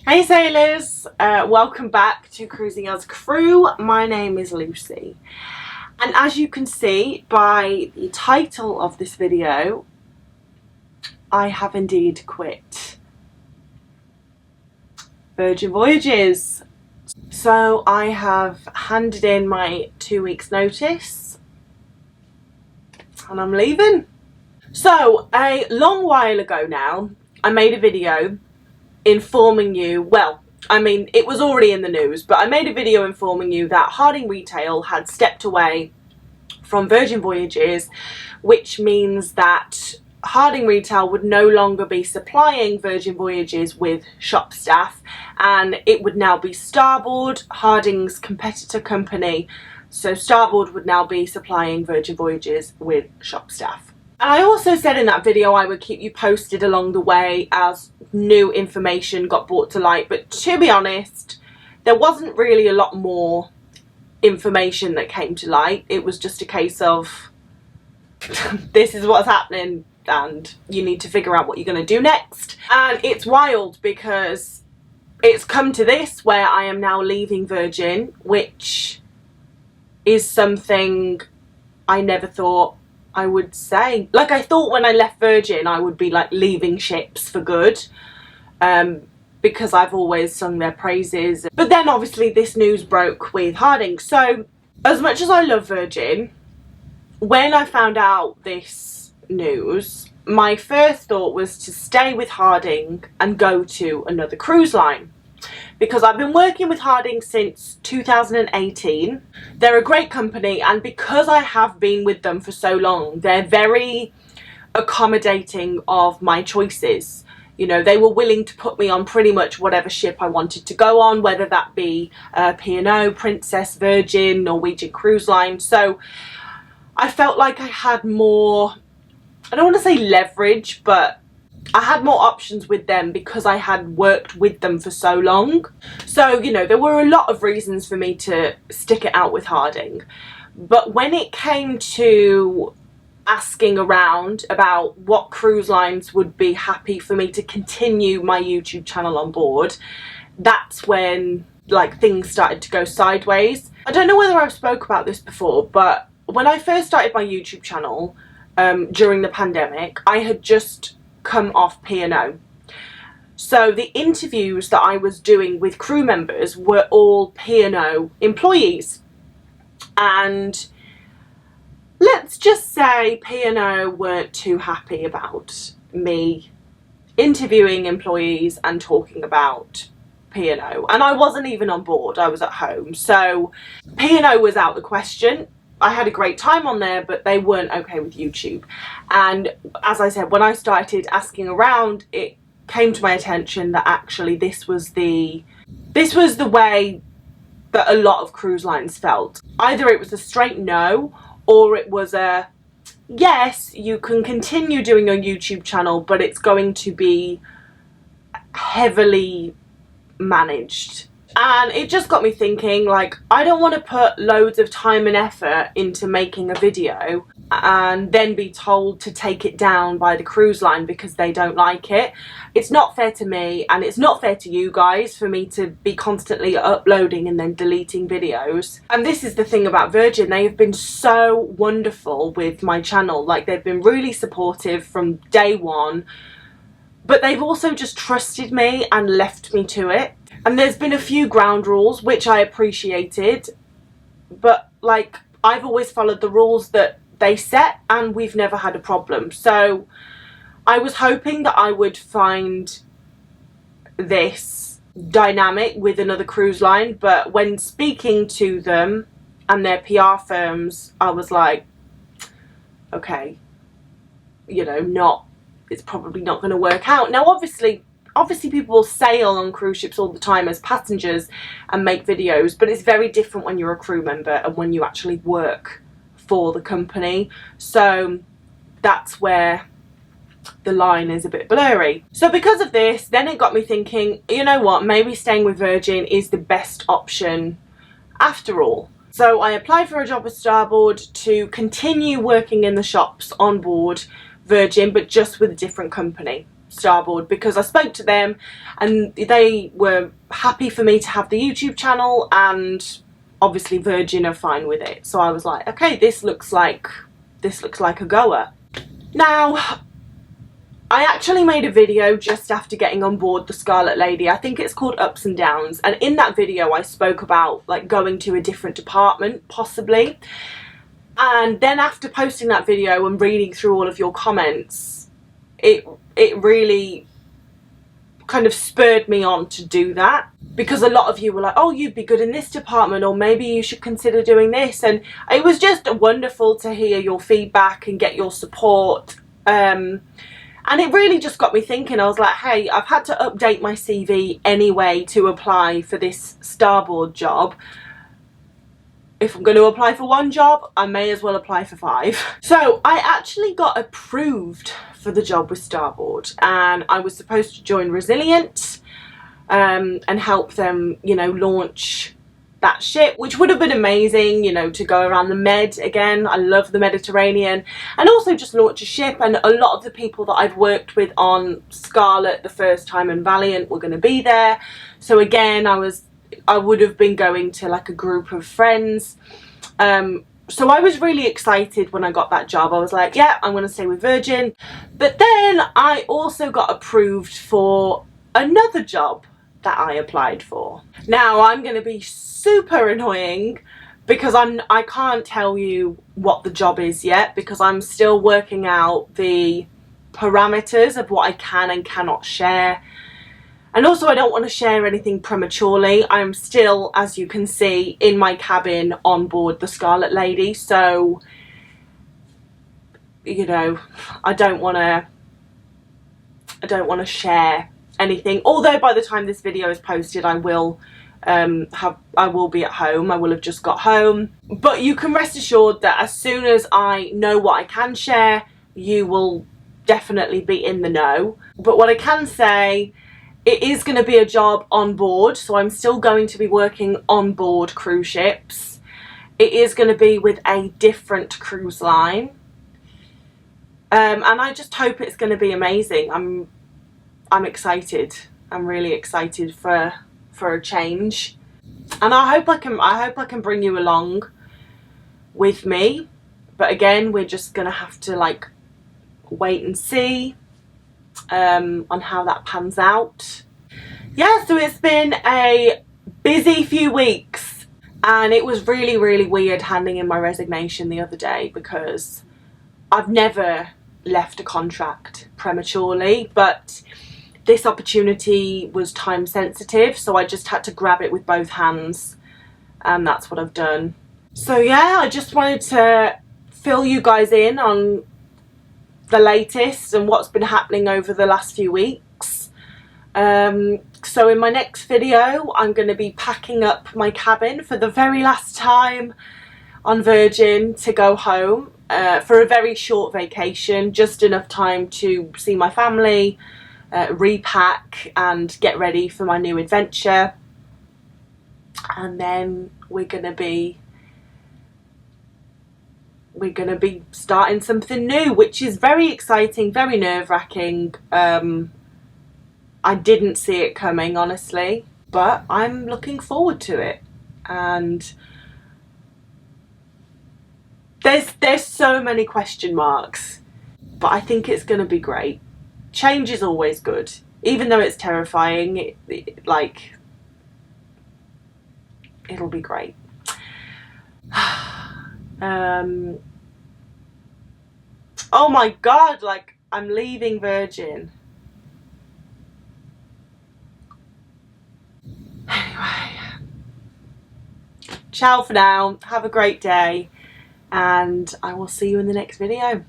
Hey sailors, welcome back to Cruising as Crew. My name is Lucy, and as you can see by the title of this video, I have indeed quit Virgin Voyages. So I have handed in my 2 weeks notice and I'm leaving. So a long while ago now, I made a video informing you, well, I mean, it was already in the news, but I made a video informing you that Harding Retail had stepped away from Virgin Voyages, which means that Harding Retail would no longer be supplying Virgin Voyages with shop staff, and it would now be Starboard, Harding's competitor company. So Starboard would now be supplying Virgin Voyages with shop staff. And I also said in that video I would keep you posted along the way as new information got brought to light, but to be honest, there wasn't really a lot more information that came to light. It was just a case of this is what's happening and you need to figure out what you're going to do next. And it's wild because it's come to this where I am now leaving Virgin, which is something I never thought I would say. Like, I thought when I left Virgin I would be like leaving ships for good, because I've always sung their praises. But then obviously this news broke with Harding. So as much as I love Virgin, when I found out this news, my first thought was to stay with Harding and go to another cruise line, because I've been working with Harding since 2018. They're a great company, and because I have been with them for so long, they're very accommodating of my choices. You know, they were willing to put me on pretty much whatever ship I wanted to go on, whether that be P&O, Princess, Virgin, Norwegian Cruise Line. So I felt like I had more, I don't want to say leverage, but I had more options with them because I had worked with them for so long. So, you know, there were a lot of reasons for me to stick it out with Harding. But when it came to asking around about what cruise lines would be happy for me to continue my YouTube channel on board, that's when like things started to go sideways. I don't know whether I've spoke about this before, but when I first started my YouTube channel during the pandemic, I had just come off P&O. So the interviews that I was doing with crew members were all P&O employees, and let's just say P&O weren't too happy about me interviewing employees and talking about P&O, and I wasn't even on board, I was at home, so P&O was out the question. I had a great time on there, but they weren't okay with YouTube. And as I said, when I started asking around, it came to my attention that actually this was the way that a lot of cruise lines felt. Either it was a straight no, or it was a yes, you can continue doing your YouTube channel, but it's going to be heavily managed. And it just got me thinking, like, I don't want to put loads of time and effort into making a video and then be told to take it down by the cruise line because they don't like it. It's not fair to me, and it's not fair to you guys for me to be constantly uploading and then deleting videos. And this is the thing about Virgin, they have been so wonderful with my channel. Like, they've been really supportive from day one, but they've also just trusted me and left me to it. And there's been a few ground rules which I appreciated, but like, I've always followed the rules that they set and we've never had a problem. So I was hoping that I would find this dynamic with another cruise line, but when speaking to them and their PR firms, I was like, okay, you know, it's probably not going to work out. Now obviously people sail on cruise ships all the time as passengers and make videos, but it's very different when you're a crew member and when you actually work for the company. So that's where the line is a bit blurry. So because of this, then it got me thinking, you know what, maybe staying with Virgin is the best option after all. So I applied for a job with Starboard to continue working in the shops on board Virgin, but just with a different company. Starboard, because I spoke to them and they were happy for me to have the YouTube channel, and obviously Virgin are fine with it. So I was like, okay, this looks like a goer. Now, I actually made a video just after getting on board the Scarlet Lady. I think it's called Ups and Downs, and in that video I spoke about like going to a different department possibly. And then after posting that video and reading through all of your comments, it really kind of spurred me on to do that, because a lot of you were like, oh, you'd be good in this department, or maybe you should consider doing this. And it was just wonderful to hear your feedback and get your support. And it really just got me thinking. I was like, hey, I've had to update my CV anyway to apply for this Starboard job. If I'm going to apply for one job, I may as well apply for 5. So I actually got approved for the job with Starboard, and I was supposed to join Resilient and help them, you know, launch that ship, which would have been amazing, you know, to go around the Med again. I love the Mediterranean, and also just launch a ship. And a lot of the people that I've worked with on Scarlet the first time and Valiant were going to be there. So again, I would have been going to like a group of friends. So I was really excited when I got that job. I was like, yeah, I'm going to stay with Virgin. But then I also got approved for another job that I applied for. Now I'm going to be super annoying because I can't tell you what the job is yet, because I'm still working out the parameters of what I can and cannot share. And also I don't want to share anything prematurely. I'm still, as you can see, in my cabin on board the Scarlet Lady. So, you know, I don't want to share anything. Although by the time this video is posted, I will be at home. I will have just got home. But you can rest assured that as soon as I know what I can share, you will definitely be in the know. But what I can say, it is going to be a job on board, so I'm still going to be working on board cruise ships. It is going to be with a different cruise line, and I just hope it's going to be amazing. I'm excited. I'm really excited for a change, and I hope I can bring you along with me. But again, we're just going to have to like wait and see on how that pans out. Yeah, so it's been a busy few weeks, and it was really, really weird handing in my resignation the other day, because I've never left a contract prematurely, but this opportunity was time sensitive, so I just had to grab it with both hands, and that's what I've done. So yeah, I just wanted to fill you guys in on the latest and what's been happening over the last few weeks. So in my next video, I'm going to be packing up my cabin for the very last time on Virgin to go home for a very short vacation, just enough time to see my family, repack and get ready for my new adventure. And then we're going to be starting something new, which is very exciting, very nerve-wracking. I didn't see it coming, honestly, but I'm looking forward to it. And there's so many question marks, but I think it's going to be great. Change is always good, even though it's terrifying. It'll be great. Oh my god, like, I'm leaving Virgin. Anyway, ciao for now, have a great day, and I will see you in the next video.